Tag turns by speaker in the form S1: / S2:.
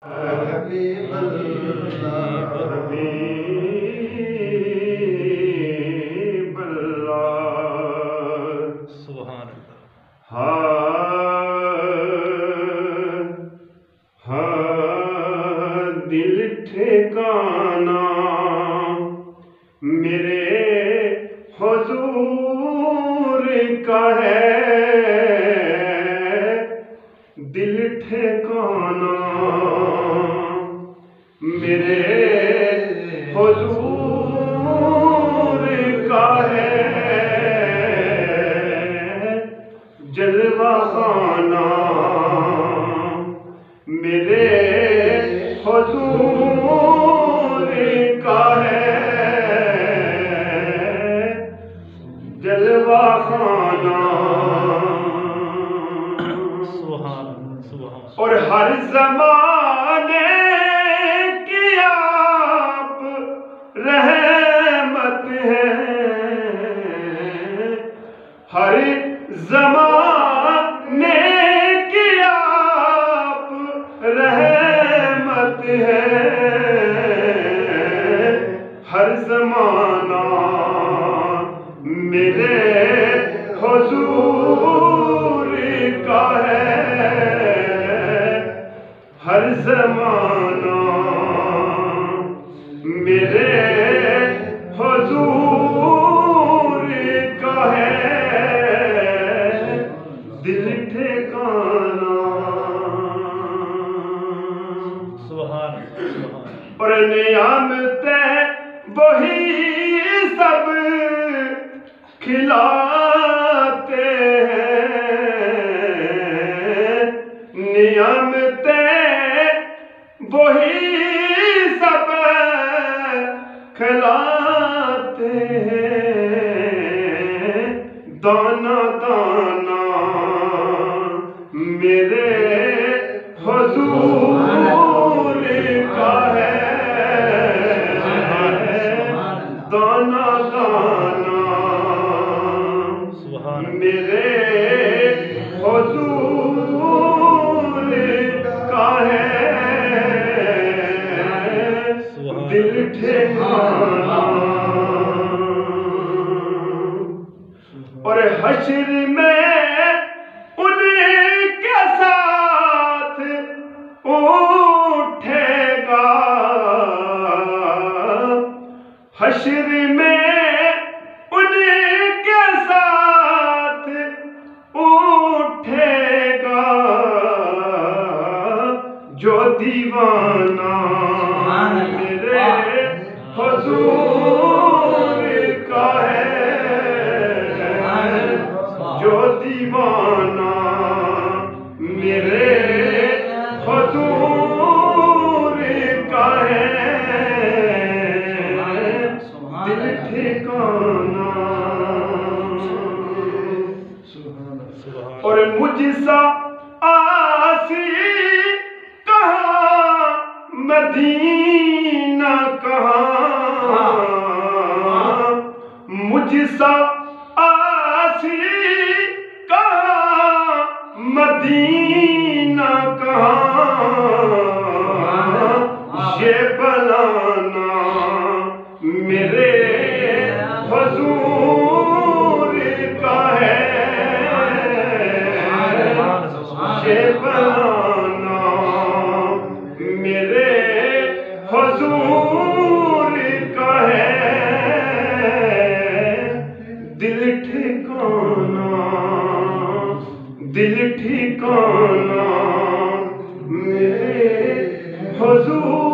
S1: حبیب اللہ
S2: حبیب اللہ
S3: سبحان اللہ.
S2: دل ٹھکانا میرے حضور کا ہے، دل ٹھکانا میرے حضور کا ہے، جلوہ خانہ میرے حضور کا ہے، جلوہ خانہ اور ہر زمانے کی آپ رحمت ہے، ہر زمانے کی آپ رحمت ہے، ہر زمانہ میرے حضور کا ہے، ہر زمانہ میرے حضور کا ہے، دل ٹھکانا اور نعمتیں وہی سب کھلاتے ہیں، نعمتیں وہی سب کھلاتے ہیں، دانا دانا میرے حضور کا ہے، دانا دانا میرے حضور کا ہے، دل ٹھکانا اور حشر میں ان کے ساتھ اٹھے گا، حشر میں ان کے ساتھ اٹھے گا، جو دیوانہ میرے حضور کا ہے، جو دیوانہ میرے حضور کا ہے، دل ٹھکانا اور مجھ سا آسی کہاں مدینہ کہاں، مجھ سا آسی کہاں مدینہ کہاں، یہ بلانا میرے حضور کا ہے، یہ بلانا میرے حضور کا ہے، دل ٹھکانا دل ٹھکانا میرے حضور